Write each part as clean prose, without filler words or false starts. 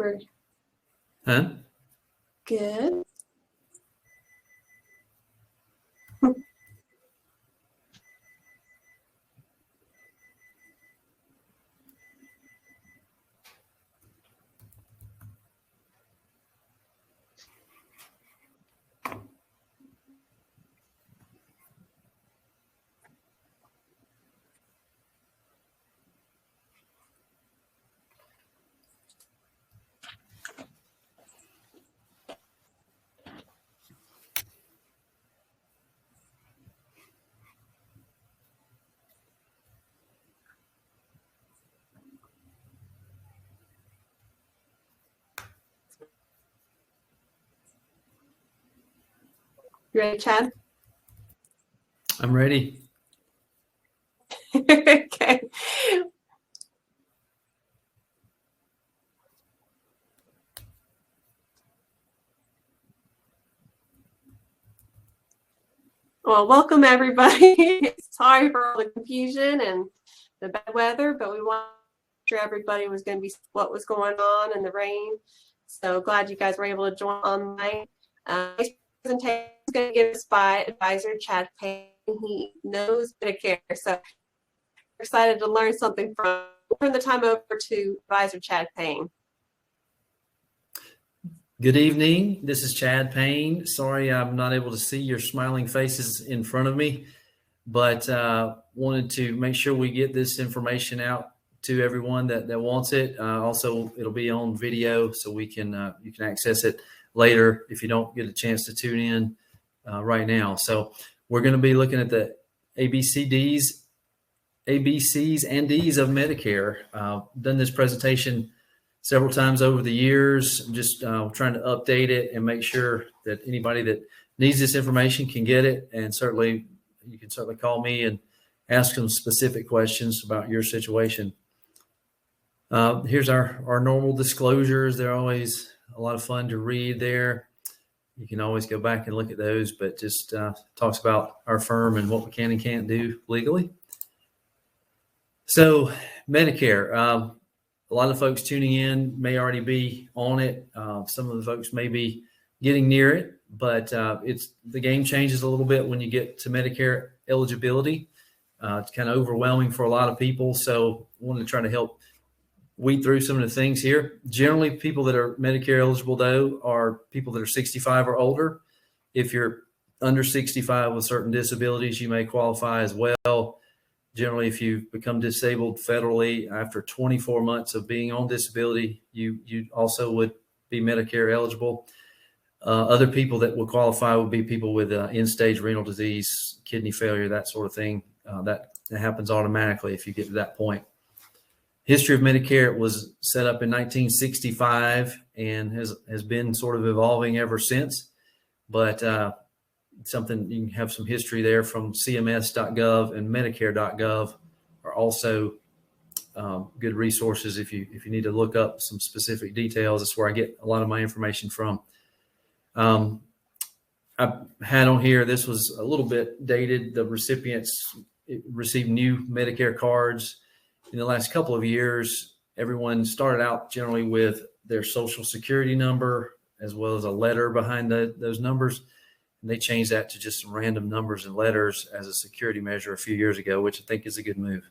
we're good. You ready, Chad? I'm ready. Okay. Well, welcome everybody. Sorry for all the confusion and the bad weather, but we want to make sure everybody was going to be what was going on in the rain. So glad you guys were able to join online. This presentation is going to give us by advisor Chad Payne. He knows Medicare, so we're excited to learn something from. We'll turn the time over to advisor Chad Payne. Good evening. This is Chad Payne. Sorry I'm not able to see your smiling faces in front of me, but wanted to make sure we get this information out to everyone that wants it. Also, it'll be on video, so we can you can access it later if you don't get a chance to tune in right now. So we're going to be looking at the ABCs and Ds of Medicare. Done this presentation several times over the years. I'm just trying to update it and make sure that anybody that needs this information can get it. And certainly, you can certainly call me and ask some specific questions about your situation. Here's our normal disclosures. They're always a lot of fun to read there. You can always go back and look at those, but just talks about our firm and what we can and can't do legally. So Medicare, a lot of folks tuning in may already be on it. Some of the folks may be getting near it, but the game changes a little bit when you get to Medicare eligibility. It's kind of overwhelming for a lot of people. So I wanted to try to help weed through some of the things here. Generally, people that are Medicare eligible, though, are people that are 65 or older. If you're under 65 with certain disabilities, you may qualify as well. Generally, if you become disabled federally after 24 months of being on disability, you also would be Medicare eligible. Other people that will qualify would be people with end-stage renal disease, kidney failure, that sort of thing. That happens automatically if you get to that point. History of Medicare was set up in 1965 and has been sort of evolving ever since. But something you can have some history there from CMS.gov and Medicare.gov are also good resources if you need to look up some specific details. That's where I get a lot of my information from. I had on here, this was a little bit dated. The recipients received new Medicare cards. In the last couple of years, everyone started out generally with their social security number as well as a letter behind those numbers. And they changed that to just some random numbers and letters as a security measure a few years ago, which I think is a good move.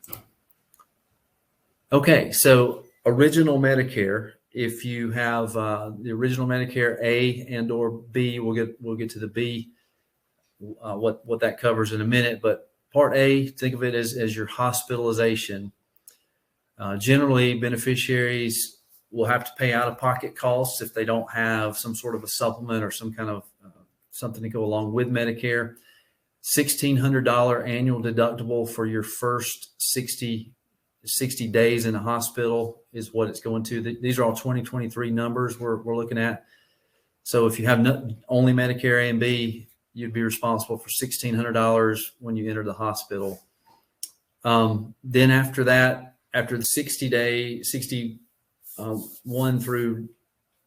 Okay, so original Medicare. If you have the original Medicare A and or B, we'll get to the B, what that covers in a minute. But Part A, think of it as your hospitalization. Generally, beneficiaries will have to pay out-of-pocket costs if they don't have some sort of a supplement or some kind of something to go along with Medicare. $1,600 annual deductible for your first 60 days in the hospital is what it's going to. These are all 2023 numbers we're looking at. So if you have only Medicare A and B, you'd be responsible for $1,600 when you enter the hospital. Then after that, after the 61 through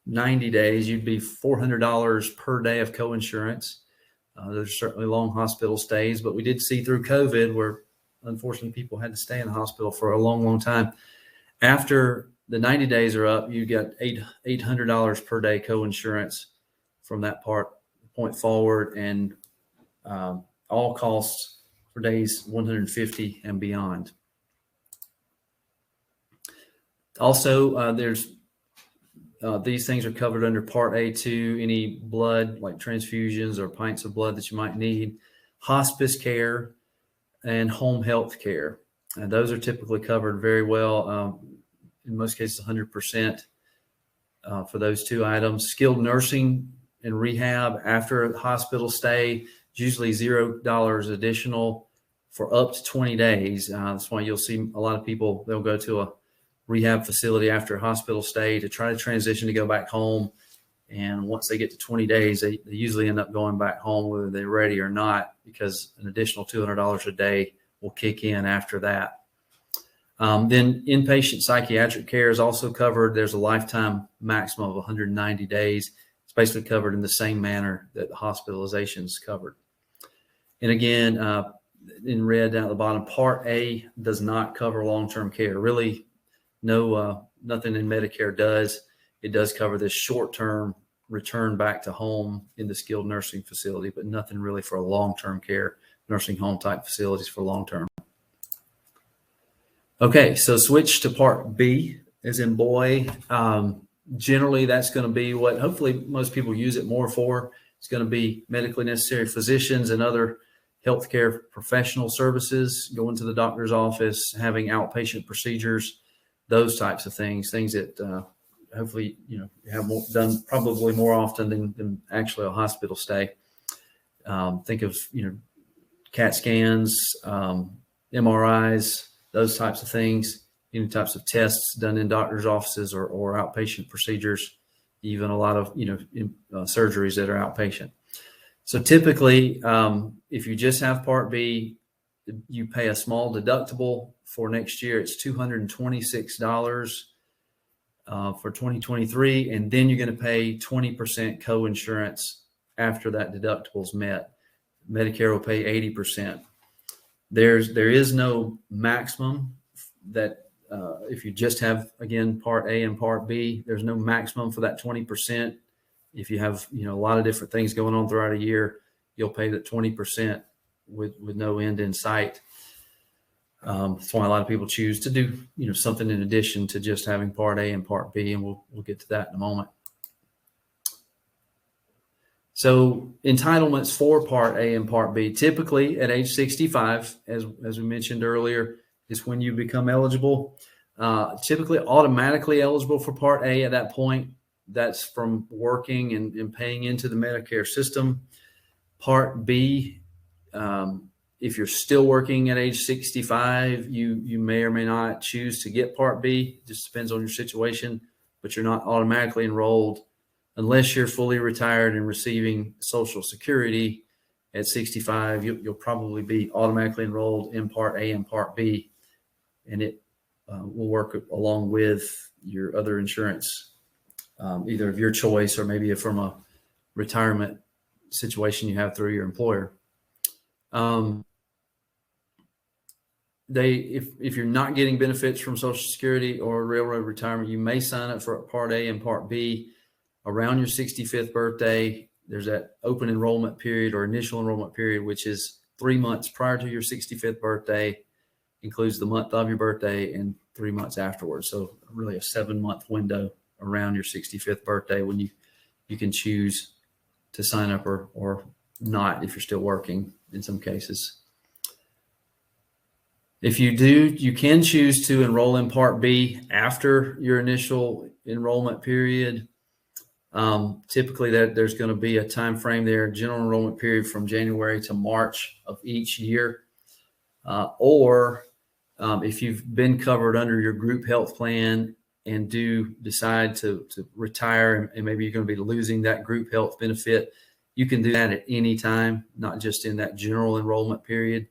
90 days, you'd be $400 per day of coinsurance. There's certainly long hospital stays, but we did see through COVID where unfortunately people had to stay in the hospital for a long, long time. After the 90 days are up, you get $800 per day co-insurance from that point forward, and all costs for days 150 and beyond. Also, there's these things are covered under Part A too. Any blood, like transfusions or pints of blood that you might need, hospice care, and home health care. And those are typically covered very well. In most cases, 100% for those two items. Skilled nursing and rehab after a hospital stay is usually $0 additional for up to 20 days. That's why you'll see a lot of people, they'll go to a rehab facility after a hospital stay to try to transition to go back home. And once they get to 20 days, they usually end up going back home whether they're ready or not, because an additional $200 a day will kick in after that. Then inpatient psychiatric care is also covered. There's a lifetime maximum of 190 days. It's basically covered in the same manner that the hospitalization is covered. And again, in red down at the bottom, Part A does not cover long-term care. Really, nothing in Medicare does. It does cover this short-term return back to home in the skilled nursing facility, but nothing really for long-term care, nursing home type facilities for long-term. Okay, so switch to Part B, as in boy. Generally, that's going to be what hopefully most people use it more for. It's going to be medically necessary physicians and other healthcare professional services, going to the doctor's office, having outpatient procedures, those types of things that hopefully have done probably more often than actually a hospital stay. Think of CAT scans, MRIs, those types of things, any types of tests done in doctor's offices or outpatient procedures, even a lot of surgeries that are outpatient. So typically, if you just have Part B, you pay a small deductible. For next year, it's $226 for 2023, and then you're going to pay 20% co-insurance after that deductible is met. Medicare will pay 80%. There is no maximum that if you just have, again, Part A and Part B, there's no maximum for that 20%. If you have a lot of different things going on throughout a year, you'll pay that 20% with no end in sight. That's why a lot of people choose to do something in addition to just having Part A and Part B, and we'll get to that in a moment. So entitlements for Part A and Part B, typically at age 65, as we mentioned earlier, is when you become eligible. Typically automatically eligible for Part A at that point. That's from working and paying into the Medicare system. Part B, if you're still working at age 65, you may or may not choose to get Part B. It just depends on your situation, but you're not automatically enrolled unless you're fully retired and receiving Social Security at 65. You'll probably be automatically enrolled in Part A and Part B, and it will work along with your other insurance, either of your choice or maybe from a retirement situation you have through your employer. If you're not getting benefits from Social Security or railroad retirement, you may sign up for Part A and Part B around your 65th birthday. There's that open enrollment period or initial enrollment period, which is 3 months prior to your 65th birthday, includes the month of your birthday, and 3 months afterwards. So really a 7-month window around your 65th birthday when you can choose to sign up or not if you're still working in some cases. If you do, you can choose to enroll in Part B after your initial enrollment period. Typically there's going to be a time frame there, general enrollment period from January to March of each year. Or if you've been covered under your group health plan and do decide to retire, and maybe you're going to be losing that group health benefit, you can do that at any time, not just in that general enrollment period.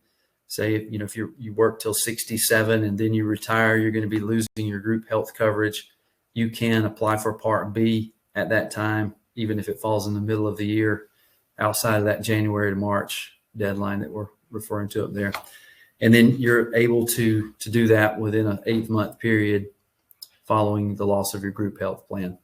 Say, if you work till 67 and then you retire, you're going to be losing your group health coverage. You can apply for Part B at that time, even if it falls in the middle of the year, outside of that January to March deadline that we're referring to up there. And then you're able to do that within an 8-month period following the loss of your group health plan.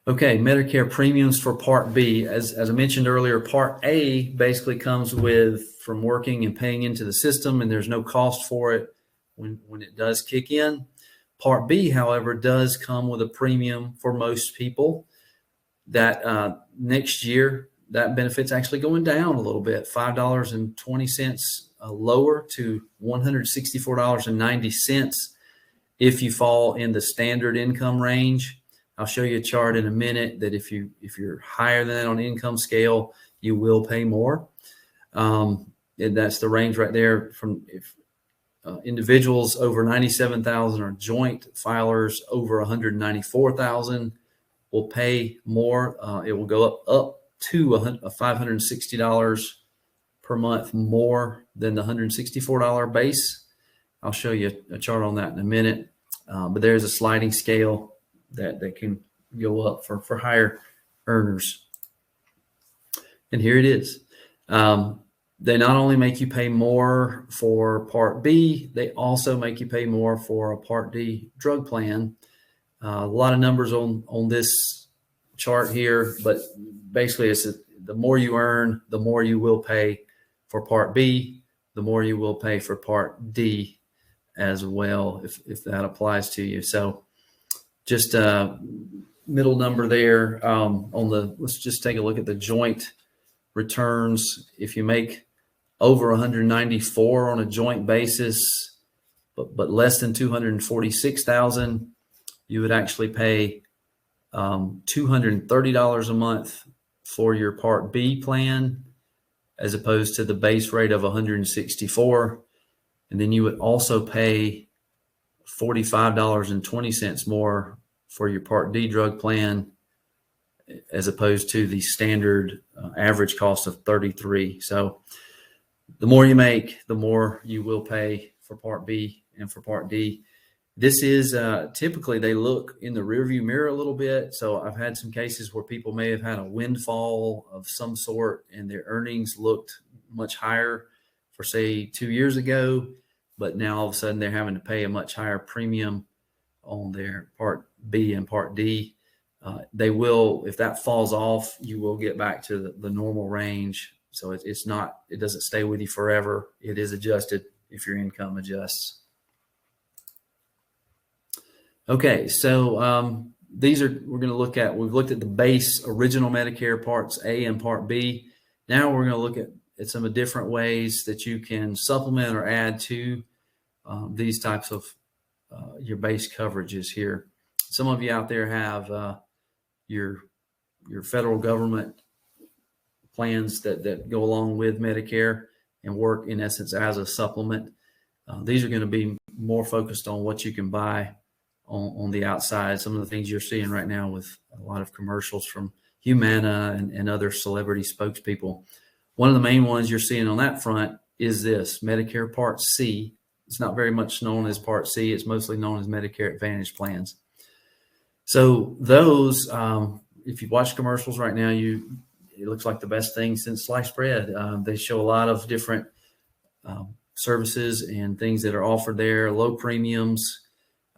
Okay, Medicare premiums for Part B. As I mentioned earlier, Part A basically comes with from working and paying into the system, and there's no cost for it when it does kick in. Part B, however, does come with a premium for most people. That next year, that benefit's actually going down a little bit, $5.20 lower to $164.90 if you fall in the standard income range. I'll show you a chart in a minute that if you're higher than that on the income scale, you will pay more. And that's the range right there. From if individuals over 97,000 or joint filers over 194,000 will pay more. It will go up to $560 per month more than the $164 base. I'll show you a chart on that in a minute. But there's a sliding scale that can go up for higher earners. And here it is. They not only make you pay more for Part B, they also make you pay more for a Part D drug plan. A lot of numbers on this chart here, but basically it's the more you earn, the more you will pay for Part B, the more you will pay for Part D as well, if that applies to you. So just a middle number there let's just take a look at the joint returns. If you make over 194 on a joint basis, but less than 246,000, you would actually pay $230 a month for your Part B plan, as opposed to the base rate of 164. And then you would also pay $45.20 more for your Part D drug plan, as opposed to the standard average cost of $33. So the more you make, the more you will pay for Part B and for Part D. This is typically they look in the rearview mirror a little bit. So I've had some cases where people may have had a windfall of some sort and their earnings looked much higher for, say, 2 years ago, but now all of a sudden they're having to pay a much higher premium on their Part B and Part D. They will, if that falls off, you will get back to the normal range. So it doesn't stay with you forever. It is adjusted if your income adjusts. Okay, so we're going to look at, we've looked at the base original Medicare Parts A and Part B. Now we're going to look at some of different ways that you can supplement or add to these types of your base coverages here. Some of you out there have your federal government plans that go along with Medicare and work in essence as a supplement. These are going to be more focused on what you can buy on the outside. Some of the things you're seeing right now with a lot of commercials from Humana and other celebrity spokespeople. One of the main ones you're seeing on that front is this Medicare Part C. It's not very much known as Part C. It's mostly known as Medicare Advantage plans. So those, if you watch commercials right now, it looks like the best thing since sliced bread. They show a lot of different services and things that are offered there, low premiums,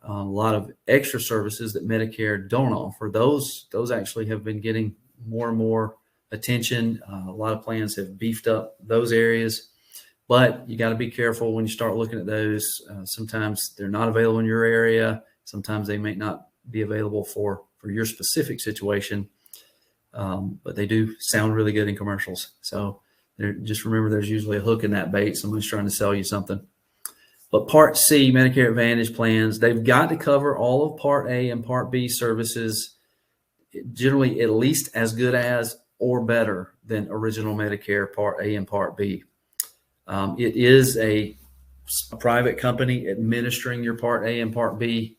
a lot of extra services that Medicare don't offer. Those actually have been getting more and more attention. A lot of plans have beefed up those areas, but you got to be careful when you start looking at those. Sometimes they're not available in your area. Sometimes they may not be available for your specific situation, but they do sound really good in commercials. So just remember, there's usually a hook in that bait. Someone's trying to sell you something. But Part C, Medicare Advantage plans, they've got to cover all of Part A and Part B services, generally at least as good as or better than original Medicare Part A and Part B. It is a private company administering your Part A and Part B.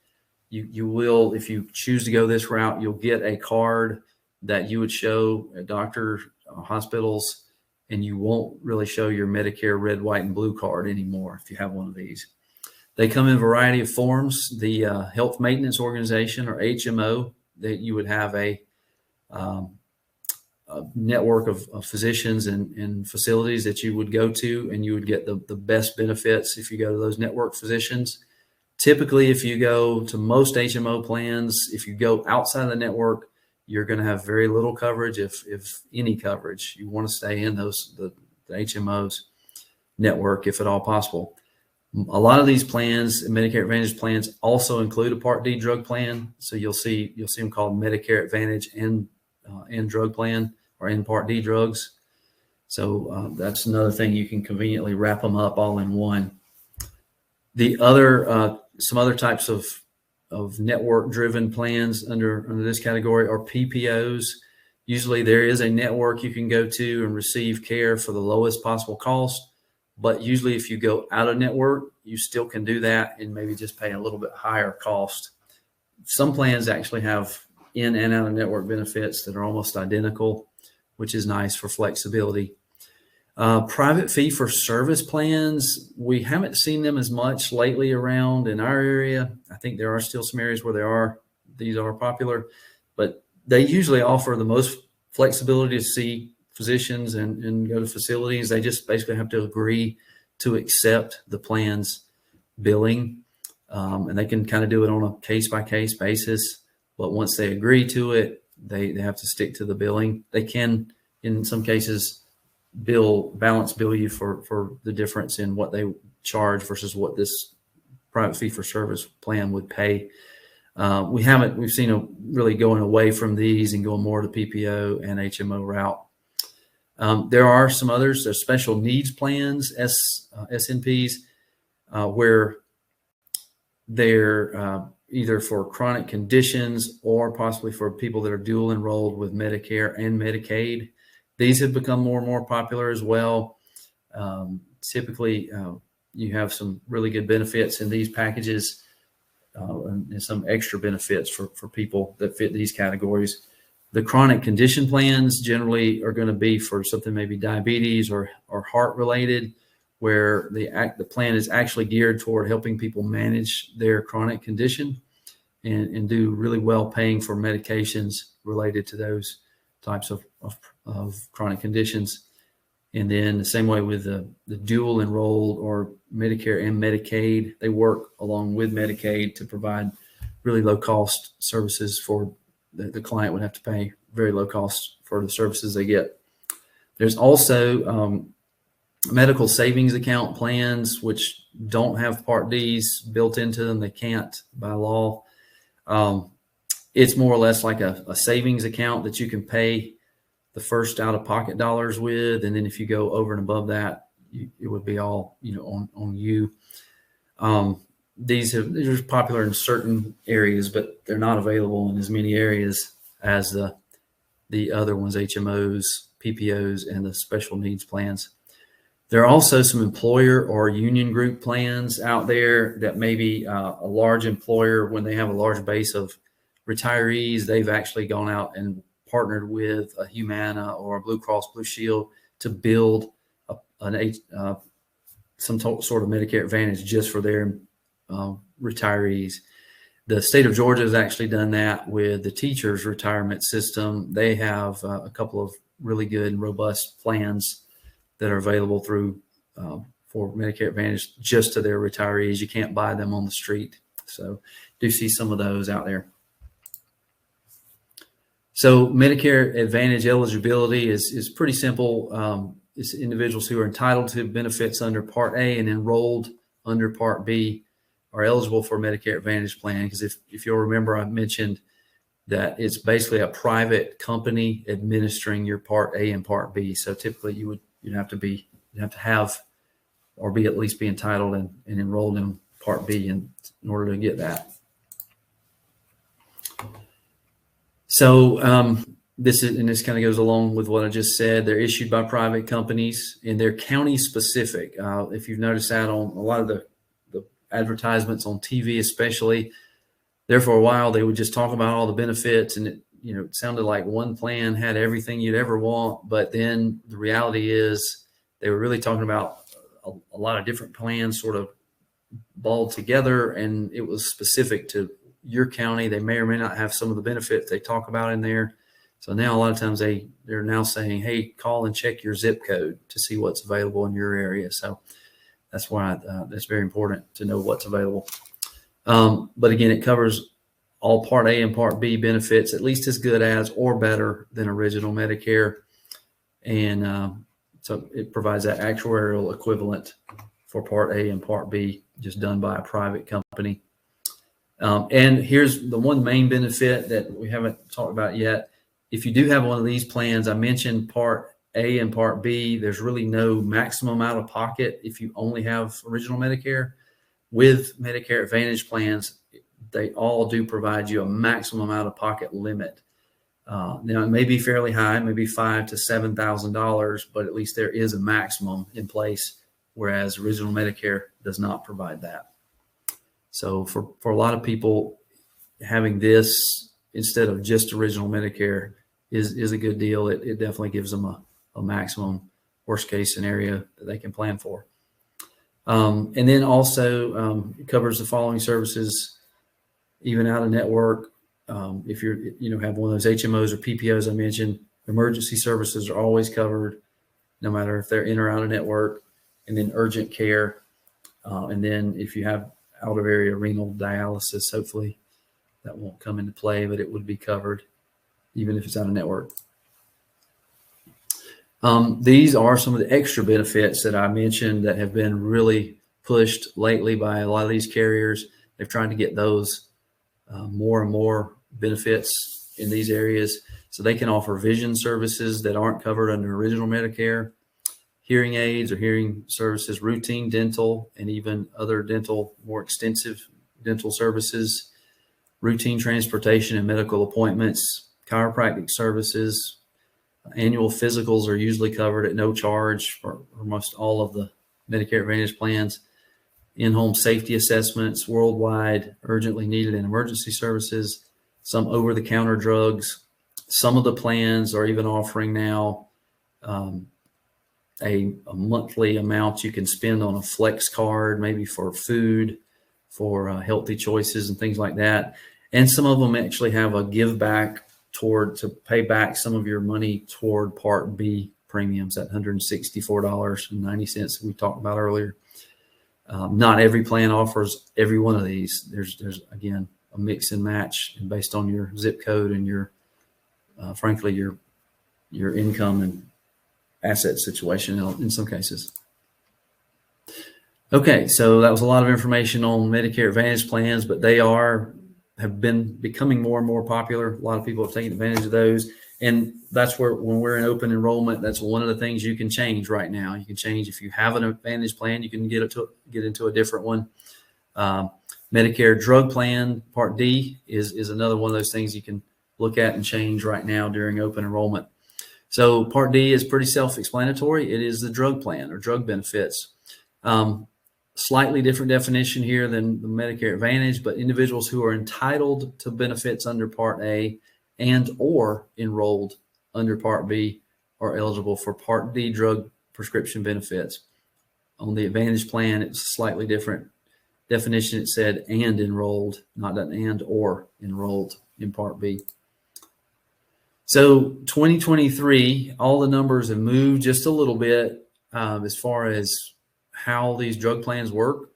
You will, if you choose to go this route, you'll get a card that you would show at doctor hospitals, and you won't really show your Medicare red, white, and blue card anymore if you have one of these. They come in a variety of forms. The Health Maintenance Organization, or HMO, that you would have a network of physicians and facilities that you would go to, and you would get the best benefits if you go to those network physicians. Typically, if you go to most HMO plans, if you go outside of the network, you're going to have very little coverage, if any coverage. You want to stay in the HMOs network if at all possible. A lot of these plans, Medicare Advantage plans, also include a Part D drug plan. So you'll see them called Medicare Advantage and drug plan, or in Part D drugs. So that's another thing, you can conveniently wrap them up all in one. The other some other types of network driven plans under this category are PPOs. Usually there is a network you can go to and receive care for the lowest possible cost. But usually if you go out of network, you still can do that and maybe just pay a little bit higher cost. Some plans actually have in and out of network benefits that are almost identical, which is nice for flexibility. Private fee-for-service plans, we haven't seen them as much lately around in our area. I think there are still some areas where these are popular, but they usually offer the most flexibility to see physicians and go to facilities. They just basically have to agree to accept the plan's billing, and they can kind of do it on a case-by-case basis. But once they agree to it, they have to stick to the billing. They can, in some cases, balance bill you for the difference in what they charge versus what this private fee-for-service plan would pay. We've seen a really going away from these and going more to PPO and HMO route. There are some others. There's special needs plans, SNPs, where they're either for chronic conditions or possibly for people that are dual enrolled with Medicare and Medicaid. These have become more and more popular as well. Typically, you have some really good benefits in these packages, and some extra benefits for people that fit these categories. The chronic condition plans generally are going to be for something maybe diabetes or heart related, where the plan is actually geared toward helping people manage their chronic condition and do really well paying for medications related to those types of chronic conditions. And then the same way with the dual enrolled or Medicare and Medicaid, they work along with Medicaid to provide really low cost services for the client would have to pay very low cost for the services they get. There's also medical savings account plans, which don't have Part Ds built into them. They can't by law. It's more or less like a savings account that you can pay the first out-of-pocket dollars with, and then if you go over and above that, it would be all on you. These are popular in certain areas, but they're not available in as many areas as the other ones, HMOs, PPOs, and the special needs plans. There are also some employer or union group plans out there that maybe a large employer, when they have a large base of retirees, they've actually gone out and partnered with a Humana or a Blue Cross Blue Shield to build some sort of Medicare Advantage just for their retirees. The state of Georgia has actually done that with the teachers' retirement system. They have a couple of really good and robust plans that are available through for Medicare Advantage just to their retirees. You can't buy them on the street. So do see some of those out there. So Medicare Advantage eligibility is pretty simple. It's individuals who are entitled to benefits under Part A and enrolled under Part B are eligible for Medicare Advantage plan. Because if you'll remember, I mentioned that it's basically a private company administering your Part A and Part B. So typically you'd have to have or be at least be entitled and enrolled in Part B in order to get that. So this kind of goes along with what I just said. They're issued by private companies and they're county specific. If you've noticed that on a lot of the advertisements on TV, especially, there for a while they would just talk about all the benefits, and it sounded like one plan had everything you'd ever want. But then the reality is they were really talking about a lot of different plans sort of balled together, and it was specific to your county. They may or may not have some of the benefits they talk about in there. So now a lot of times they're now saying, hey, call and check your zip code to see what's available in your area. So that's why that's very important to know what's available. But again, it covers all Part A and Part B benefits, at least as good as or better than original Medicare. And so it provides that actuarial equivalent for Part A and Part B, just done by a private company. And here's the one main benefit that we haven't talked about yet. If you do have one of these plans, I mentioned Part A and Part B, there's really no maximum out of pocket if you only have original Medicare. With Medicare Advantage plans, they all do provide you a maximum out of pocket limit. Now it may be fairly high, maybe $5,000 to $7,000, but at least there is a maximum in place, whereas original Medicare does not provide that. So for a lot of people, having this instead of just original Medicare is a good deal. It definitely gives them a maximum worst case scenario that they can plan for. And then also it covers the following services, even out of network. If you're, have one of those HMOs or PPOs I mentioned, emergency services are always covered, no matter if they're in or out of network. And then urgent care. And then if you have out of area renal dialysis, hopefully that won't come into play, but it would be covered even if it's out of network. These are some of the extra benefits that I mentioned that have been really pushed lately by a lot of these carriers. They're trying to get those more and more benefits in these areas. So they can offer vision services that aren't covered under original Medicare, hearing aids or hearing services, routine dental, and even other dental, more extensive dental services, routine transportation and medical appointments, chiropractic services. Annual physicals are usually covered at no charge for most all of the Medicare Advantage plans. In-home safety assessments, worldwide, urgently needed and emergency services, some over-the-counter drugs. Some of the plans are even offering now a monthly amount you can spend on a flex card, maybe for food, for healthy choices and things like that. And some of them actually have a give back to pay back some of your money toward Part B premiums, that $164.90 we talked about earlier. Not every plan offers every one of these. There's again a mix and match, and based on your zip code and your frankly your income and asset situation in some cases. Okay, so that was a lot of information on Medicare Advantage plans, but they have been becoming more and more popular. A lot of people have taken advantage of those. And that's where, when we're in open enrollment, that's one of the things you can change right now. You can change, if you have an Advantage plan, you can get into a different one. Medicare drug plan, Part D, is another one of those things you can look at and change right now during open enrollment. So Part D is pretty self-explanatory. It is the drug plan or drug benefits. Slightly different definition here than the Medicare Advantage, but individuals who are entitled to benefits under Part A and or enrolled under Part B are eligible for Part D drug prescription benefits. On the Advantage plan, it's a slightly different definition. It said and enrolled, not an and or enrolled in Part B. So 2023, all the numbers have moved just a little bit as far as how these drug plans work.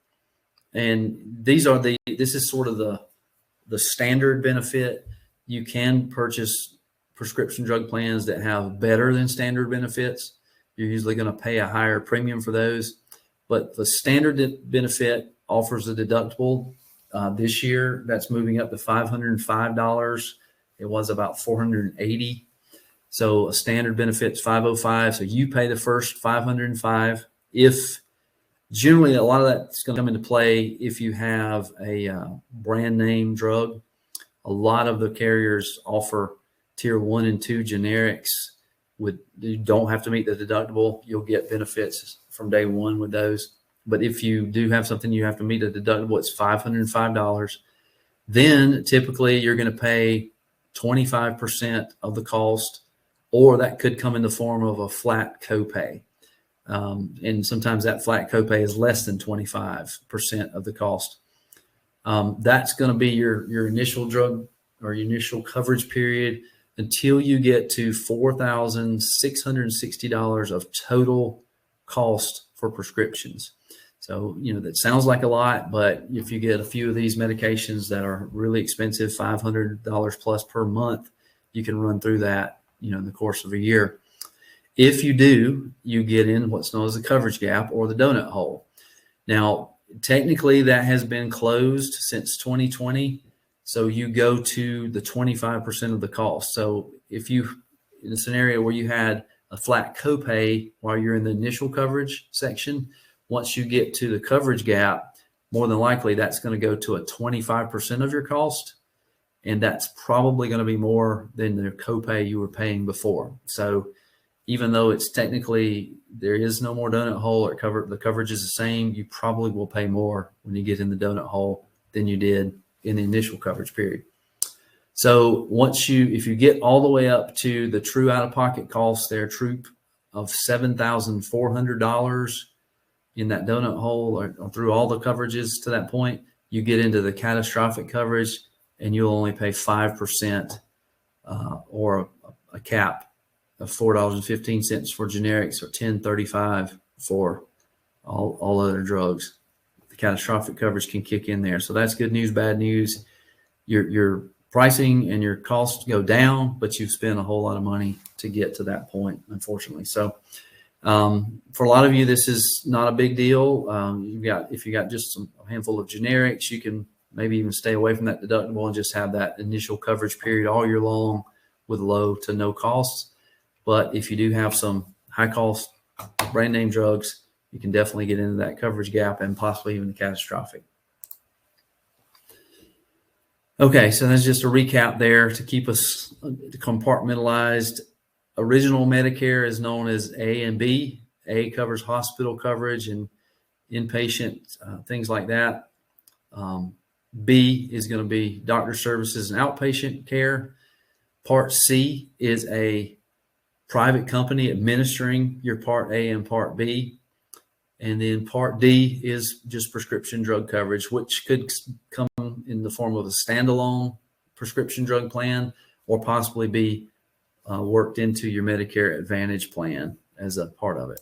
And this is sort of the standard benefit. You can purchase prescription drug plans that have better than standard benefits. You're usually going to pay a higher premium for those. But the standard benefit offers a deductible. This year, that's moving up to $505. It was about $480. So a standard benefit's $505. So you pay the first $505. If generally, a lot of that's going to come into play if you have a brand name drug. A lot of the carriers offer tier 1 and 2 generics. You don't have to meet the deductible. You'll get benefits from day one with those. But if you do have something you have to meet a deductible, it's $505. Then typically you're going to pay 25% of the cost, or that could come in the form of a flat copay. And sometimes that flat copay is less than 25% of the cost. That's going to be your initial drug or your initial coverage period until you get to $4,660 of total cost for prescriptions. So, that sounds like a lot, but if you get a few of these medications that are really expensive, $500 plus per month, you can run through that, in the course of a year. If you do, you get in what's known as the coverage gap or the donut hole. Now, technically that has been closed since 2020. So you go to the 25% of the cost. So if you, in a scenario where you had a flat copay while you're in the initial coverage section, once you get to the coverage gap, more than likely that's going to go to a 25% of your cost. And that's probably going to be more than the copay you were paying before. So even though it's technically, there is no more donut hole or the coverage is the same, you probably will pay more when you get in the donut hole than you did in the initial coverage period. So if you get all the way up to the true out-of-pocket costs, they're true of $7,400 in that donut hole or through all the coverages to that point, you get into the catastrophic coverage and you'll only pay 5% or a cap of $4.15 for generics or $10.35 for all other drugs. The catastrophic coverage can kick in there. So that's good news, bad news. Your pricing and your costs go down, but you've spent a whole lot of money to get to that point, unfortunately. So for a lot of you, this is not a big deal. If you got just a handful of generics, you can maybe even stay away from that deductible and just have that initial coverage period all year long with low to no costs. But if you do have some high cost brand name drugs, you can definitely get into that coverage gap and possibly even the catastrophic. Okay, so that's just a recap there to keep us compartmentalized. Original Medicare is known as A and B. A covers hospital coverage and inpatient, things like that. B is going to be doctor services and outpatient care. Part C is a private company administering your Part A and Part B. And then Part D is just prescription drug coverage, which could come in the form of a standalone prescription drug plan or possibly be worked into your Medicare Advantage plan as a part of it.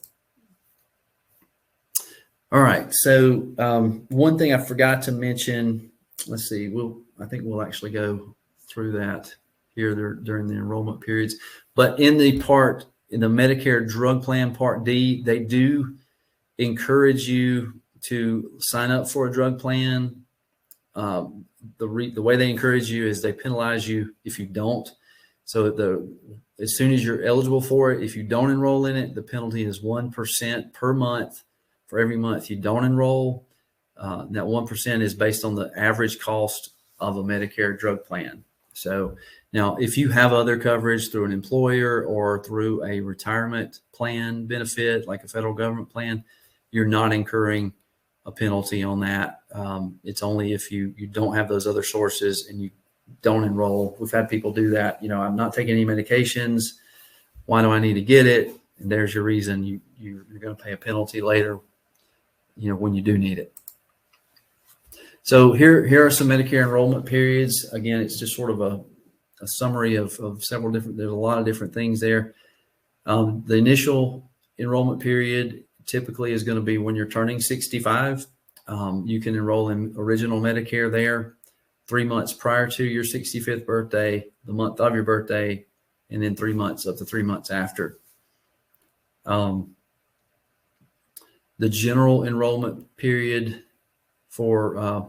All right. So one thing I forgot to mention, let's see, I think we'll actually go through that here during the enrollment periods. But in the Medicare drug plan Part D, they do encourage you to sign up for a drug plan. The way they encourage you is they penalize you if you don't. So as soon as you're eligible for it, if you don't enroll in it, the penalty is 1% per month for every month you don't enroll. That 1% is based on the average cost of a Medicare drug plan. So now if you have other coverage through an employer or through a retirement plan benefit, like a federal government plan, you're not incurring a penalty on that. It's only if you don't have those other sources and you don't enroll. We've had people do that. I'm not taking any medications. Why do I need to get it? And there's your reason. You're going to pay a penalty later, when you do need it. So here are some Medicare enrollment periods. Again, it's just sort of a summary of several different, there's a lot of different things there. The initial enrollment period typically is going to be when you're turning 65. You can enroll in original Medicare there 3 months prior to your 65th birthday, the month of your birthday, and then 3 months up to 3 months after. The general enrollment period for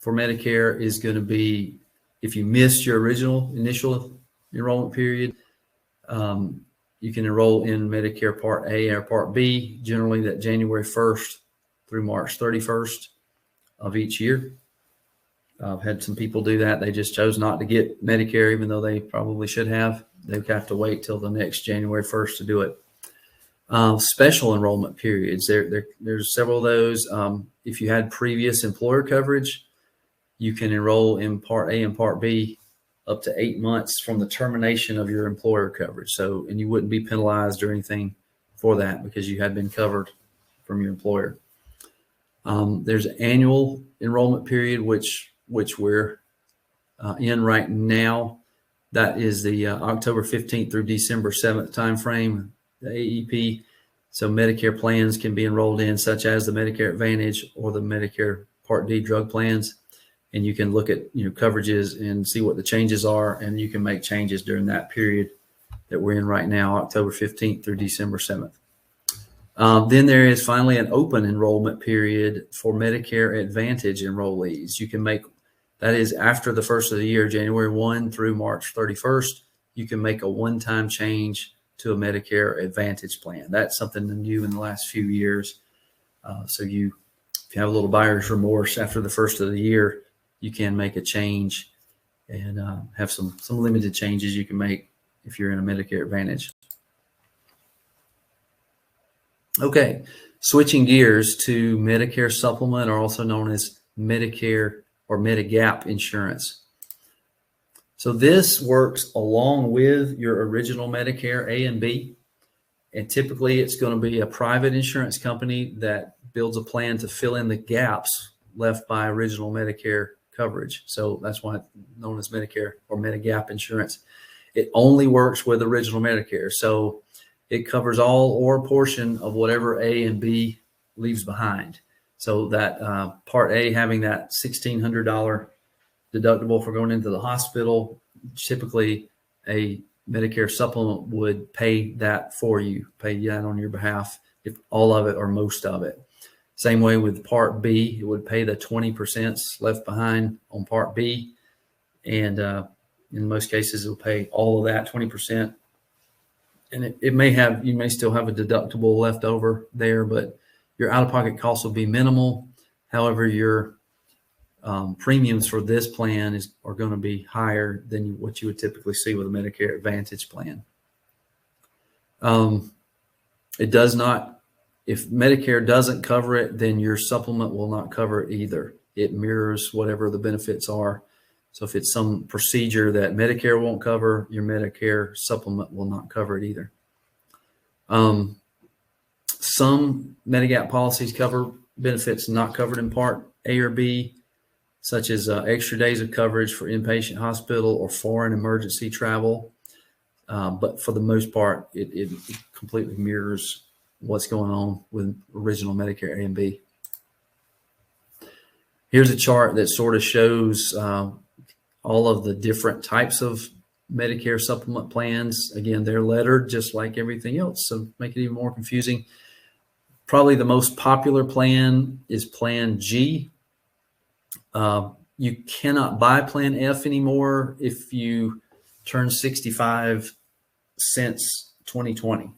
Medicare is going to be, if you missed your initial enrollment period, you can enroll in Medicare Part A or Part B, generally that January 1st through March 31st of each year. I've had some people do that. They just chose not to get Medicare, even though they probably should have. They have to wait till the next January 1st to do it. Special enrollment periods. There's several of those. If you had previous employer coverage, you can enroll in Part A and Part B up to 8 months from the termination of your employer coverage. So, and you wouldn't be penalized or anything for that because you had been covered from your employer. There's an annual enrollment period, which we're in right now. That is the October 15th through December 7th timeframe, the AEP. So Medicare plans can be enrolled in, such as the Medicare Advantage or the Medicare Part D drug plans. And you can look at coverages and see what the changes are, and you can make changes during that period that we're in right now, October 15th through December 7th. Then there is finally an open enrollment period for Medicare Advantage enrollees. You can make, that is after the first of the year, January 1 through March 31st, you can make a one-time change to a Medicare Advantage plan. That's something new in the last few years. So if you have a little buyer's remorse after the first of the year, you can make a change and have some limited changes you can make if you're in a Medicare Advantage. Okay, switching gears to Medicare Supplement, or also known as Medicare or Medigap insurance. So this works along with your original Medicare A and B. And typically it's going to be a private insurance company that builds a plan to fill in the gaps left by original Medicare coverage. So that's why it's known as Medicare or Medigap insurance. It only works with original Medicare. So it covers all or a portion of whatever A and B leaves behind. So that Part A having that $1,600 deductible for going into the hospital, typically a Medicare supplement would pay that for you, pay that on your behalf, if all of it or most of it. Same way with Part B, it would pay the 20% left behind on Part B. And in most cases, it will pay all of that 20%. And it may have, you may still have a deductible left over there, but your out-of-pocket costs will be minimal. However, your premiums for this plan are going to be higher than what you would typically see with a Medicare Advantage plan. It does not, if Medicare doesn't cover it, then your supplement will not cover it either. It mirrors whatever the benefits are. So if it's some procedure that Medicare won't cover, your Medicare supplement will not cover it either. Some Medigap policies cover benefits not covered in Part A or B, such as extra days of coverage for inpatient hospital or foreign emergency travel. But for the most part, it completely mirrors what's going on with original Medicare A and B. Here's a chart that sort of shows all of the different types of Medicare supplement plans. Again, they're lettered just like everything else, so make it even more confusing. Probably the most popular plan is Plan G. You cannot buy Plan F anymore if you turn 65 since 2020.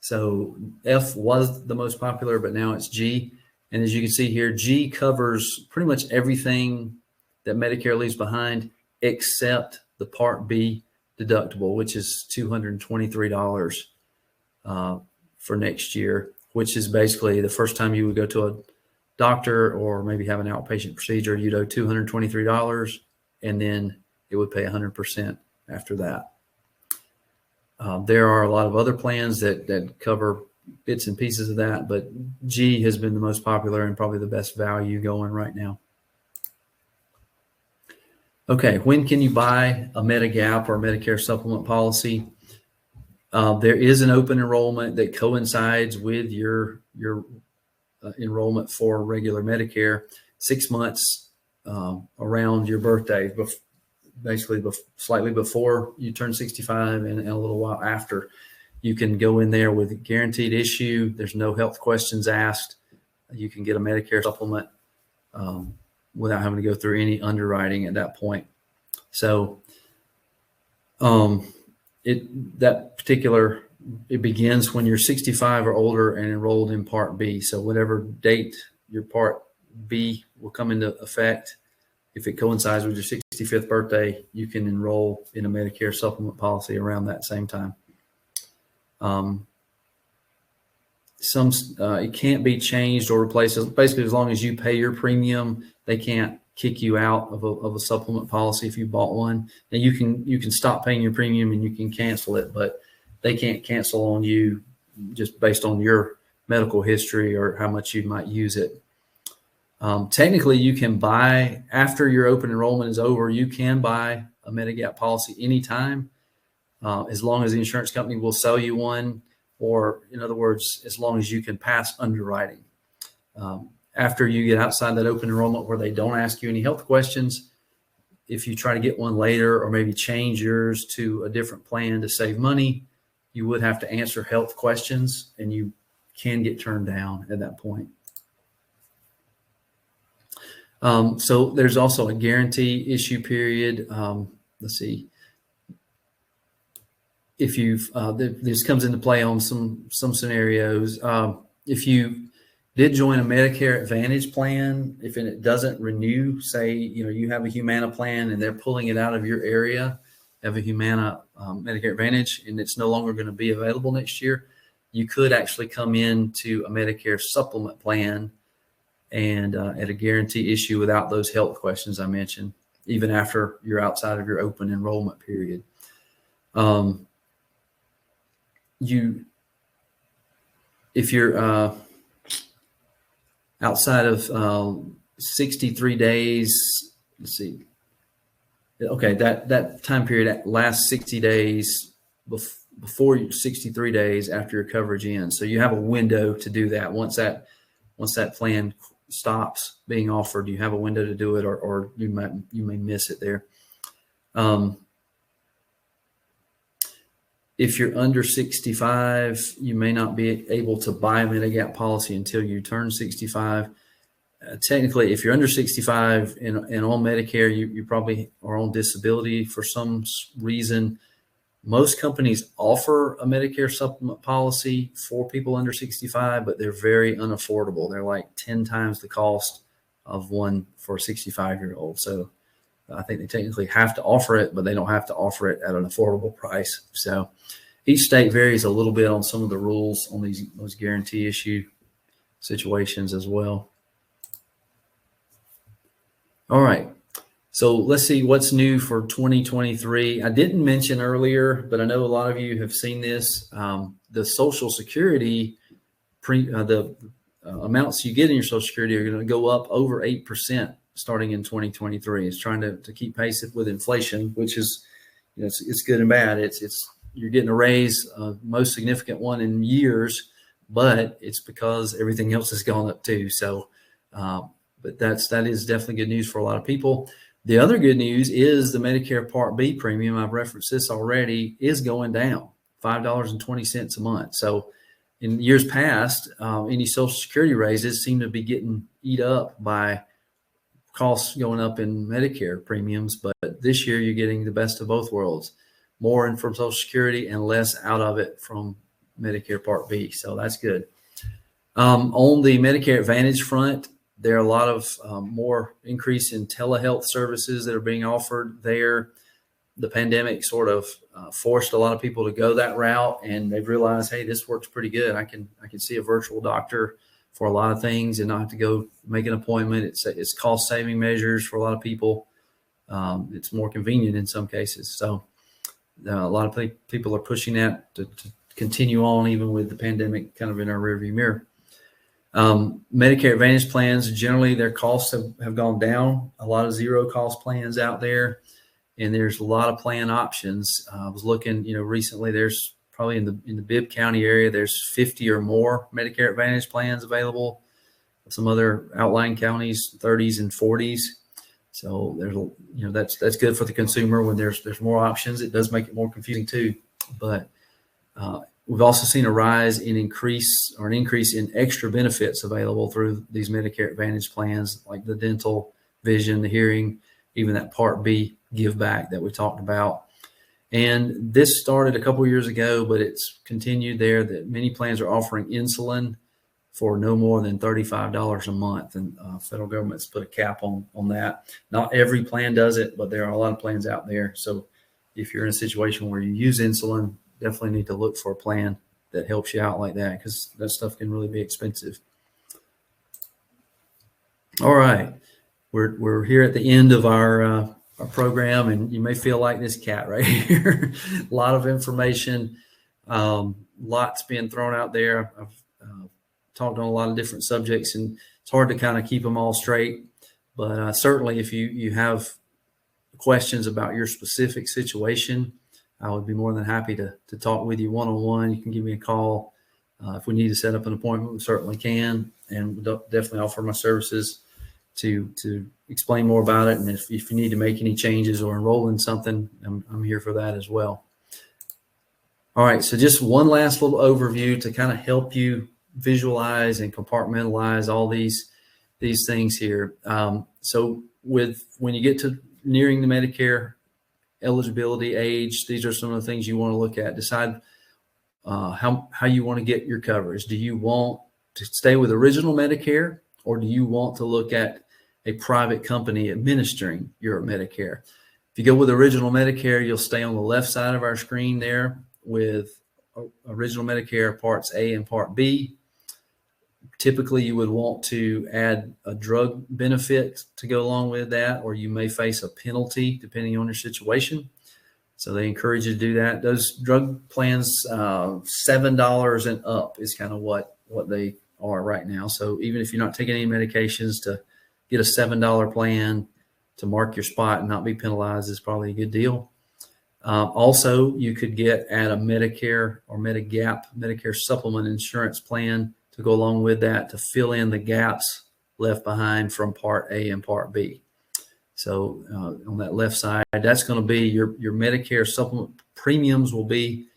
So F was the most popular, but now it's G. And as you can see here, G covers pretty much everything that Medicare leaves behind except the Part B deductible, which is $223 for next year, which is basically the first time you would go to a doctor or maybe have an outpatient procedure, you'd owe $223, and then it would pay 100% after that. There are a lot of other plans that cover bits and pieces of that, but G has been the most popular and probably the best value going right now. Okay, when can you buy a Medigap or Medicare supplement policy? There is an open enrollment that coincides with your enrollment for regular Medicare 6 months around your birthday, basically slightly before you turn 65 and a little while after. You can go in there with a guaranteed issue. There's no health questions asked. You can get a Medicare supplement without having to go through any underwriting at that point. So it begins when you're 65 or older and enrolled in Part B. So whatever date your Part B will come into effect, if it coincides with your 65th birthday, you can enroll in a Medicare supplement policy around that same time. It can't be changed or replaced. Basically, as long as you pay your premium, they can't kick you out of a supplement policy if you bought one. And you can stop paying your premium and you can cancel it, but they can't cancel on you just based on your medical history or how much you might use it. Technically, you can buy, after your open enrollment is over, you can buy a Medigap policy anytime, as long as the insurance company will sell you one. or in other words, as long as you can pass underwriting. After you get outside that open enrollment where they don't ask you any health questions, if you try to get one later or maybe change yours to a different plan to save money, you would have to answer health questions, and you can get turned down at that point. So there's also a guarantee issue period. Let's see. If you've, this comes into play on some scenarios. If you did join a Medicare Advantage plan, if it doesn't renew, say, you have a Humana plan and they're pulling it out of your area, have a Humana Medicare Advantage, and it's no longer going to be available next year, you could actually come into a Medicare supplement plan and at a guarantee issue without those health questions I mentioned, even after you're outside of your open enrollment period. If you're outside of 63 days, let's see. Okay, that time period lasts 60 days before 63 days after your coverage ends. So you have a window to do that. Once that plan stops being offered, you have a window to do it, or you may miss it there. If you're under 65, you may not be able to buy a Medigap policy until you turn 65. Technically, if you're under 65 and on Medicare, you probably are on disability for some reason. Most companies offer a Medicare supplement policy for people under 65, but they're very unaffordable. They're like 10 times the cost of one for a 65-year-old. So I think they technically have to offer it, but they don't have to offer it at an affordable price. So each state varies a little bit on some of the rules on those guarantee issue situations as well. All right. So let's see what's new for 2023. I didn't mention earlier, but I know a lot of you have seen this. The Social Security, the amounts you get in your Social Security are going to go up over 8% starting in 2023. It's trying to keep pace with inflation, which is, it's good and bad. You're getting a raise, most significant one in years, but it's because everything else has gone up too. So, but that is definitely good news for a lot of people. The other good news is the Medicare Part B premium, I've referenced this already, is going down $5.20 a month. So in years past, any Social Security raises seem to be getting eat up by costs going up in Medicare premiums. But this year you're getting the best of both worlds, more in from Social Security and less out of it from Medicare Part B. So that's good. On the Medicare Advantage front, there are a lot of more increase in telehealth services that are being offered there. The pandemic sort of forced a lot of people to go that route, and they've realized, hey, this works pretty good. I can see a virtual doctor for a lot of things and not have to go make an appointment. It's cost saving measures for a lot of people. It's more convenient in some cases. So a lot of people are pushing that to continue on, even with the pandemic kind of in our rearview mirror. Medicare Advantage plans, generally their costs have gone down. A lot of zero cost plans out there, and there's a lot of plan options. I was looking, recently there's probably in the Bibb County area, there's 50 or more Medicare Advantage plans available. Some other outlying counties, 30s and 40s. So there's, that's good for the consumer when there's more options. It does make it more confusing too, but, we've also seen a rise in an increase in extra benefits available through these Medicare Advantage plans, like the dental, vision, the hearing, even that Part B give back that we talked about. And this started a couple of years ago, but it's continued there that many plans are offering insulin for no more than $35 a month. And federal government's put a cap on that. Not every plan does it, but there are a lot of plans out there. So if you're in a situation where you use insulin, definitely need to look for a plan that helps you out like that, because that stuff can really be expensive. All right. We're here at the end of our program, and you may feel like this cat right here. A lot of information, lots being thrown out there. I've talked on a lot of different subjects, and it's hard to kind of keep them all straight. But certainly if you have questions about your specific situation, I would be more than happy to talk with you one-on-one. You can give me a call If we need to set up an appointment, we certainly can, and we'll definitely offer my services to explain more about it. And if you need to make any changes or enroll in something, I'm here for that as well. All right, so just one last little overview to kind of help you visualize and compartmentalize all these things here. So when you get to nearing the Medicare eligibility age, these are some of the things you want to look at. Decide how you want to get your coverage. Do you want to stay with original Medicare, or do you want to look at a private company administering your Medicare? If you go with original Medicare, you'll stay on the left side of our screen there with original Medicare Parts A and Part B. Typically, you would want to add a drug benefit to go along with that, or you may face a penalty depending on your situation. So they encourage you to do that. Those drug plans, $7 and up is kind of what they are right now. So even if you're not taking any medications, to get a $7 plan to mark your spot and not be penalized is probably a good deal. Also, you could get at a Medicare or Medigap, Medicare supplement insurance plan to go along with that to fill in the gaps left behind from Part A and Part B. So on that left side, that's going to be your Medicare supplement premiums will be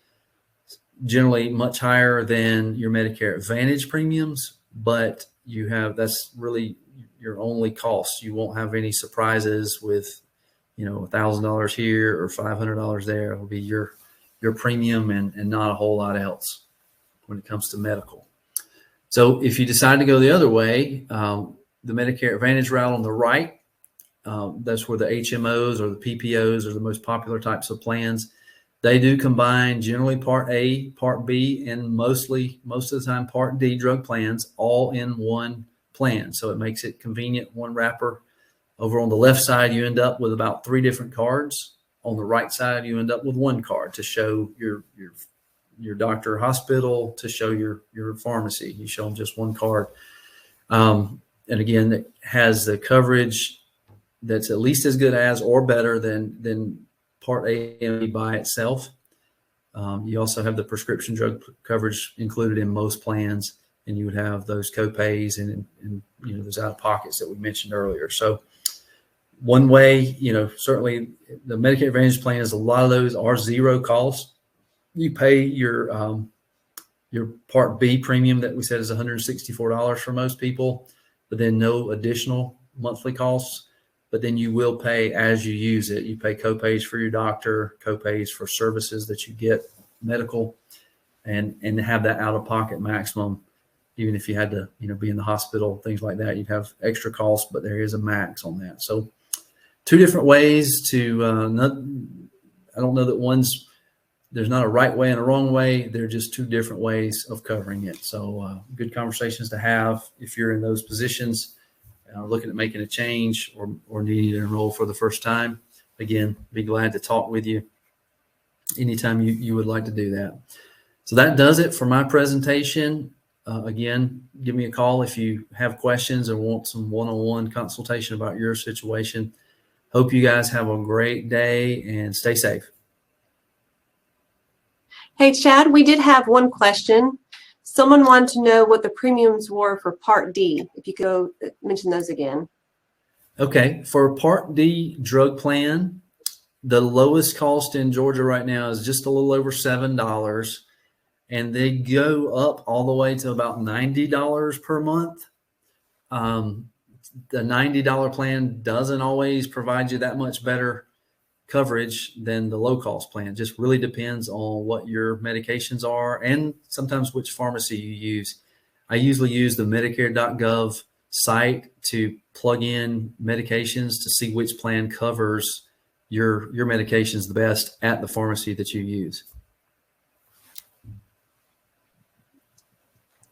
generally much higher than your Medicare Advantage premiums, but that's really your only cost. You won't have any surprises with, $1,000 here or $500 there. It'll be your premium and not a whole lot else when it comes to medical. So if you decide to go the other way, the Medicare Advantage route on the right, that's where the HMOs or the PPOs are the most popular types of plans. They do combine generally Part A, Part B, and most of the time Part D drug plans all in one plan. So it makes it convenient, one wrapper. Over on the left side, you end up with about 3 different cards. On the right side, you end up with one card to show your doctor or hospital, to show your pharmacy. You show them just one card. And again, it has the coverage that's at least as good as or better than Part A and B by itself. You also have the prescription drug coverage included in most plans, and you would have those copays and those out of pockets that we mentioned earlier. So one way, certainly the Medicare Advantage plans, a lot of those are zero cost. You pay your Part B premium that we said is $164 for most people, but then no additional monthly costs. But then you will pay as you use it. You pay copays for your doctor, copays for services that you get, medical, and have that out-of-pocket maximum. Even if you had to, be in the hospital, things like that, you'd have extra costs, but there is a max on that. So 2 different ways to, I don't know that there's not a right way and a wrong way. They're just 2 different ways of covering it. So good conversations to have if you're in those positions, looking at making a change or needing to enroll for the first time. Again, be glad to talk with you anytime you would like to do that. So that does it for my presentation. Again, give me a call if you have questions or want some one-on-one consultation about your situation. Hope you guys have a great day and stay safe. Hey, Chad, we did have one question. Someone wanted to know what the premiums were for Part D. If you could go mention those again. Okay. For Part D drug plan, the lowest cost in Georgia right now is just a little over $7. And they go up all the way to about $90 per month. The $90 plan doesn't always provide you that much better coverage than the low cost plan. It just really depends on what your medications are and sometimes which pharmacy you use. I usually use the Medicare.gov site to plug in medications to see which plan covers your medications the best at the pharmacy that you use.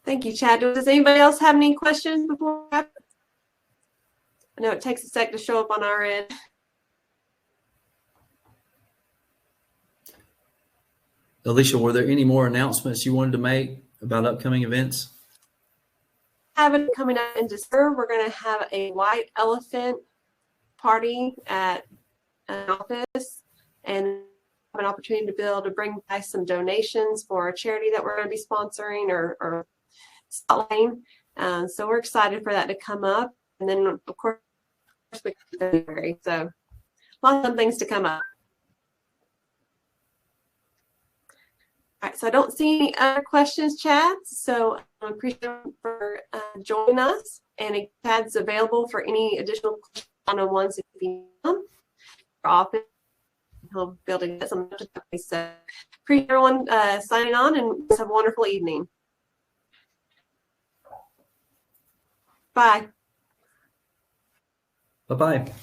Thank you, Chad. Does anybody else have any questions before I know it takes a sec to show up on our end. Alicia, were there any more announcements you wanted to make about upcoming events? Having coming up in December, we're going to have a white elephant party at an office, and an opportunity to be able to bring by some donations for a charity that we're going to be sponsoring or spotlighting. So we're excited for that to come up. And then, of course, February. So lots of things to come up. All right, so I don't see any other questions, Chad. So I appreciate you for joining us. And Chad's available for any additional one-on-ones if you come. Often he'll be able to get some. So appreciate everyone signing on, and have a wonderful evening. Bye. Bye-bye.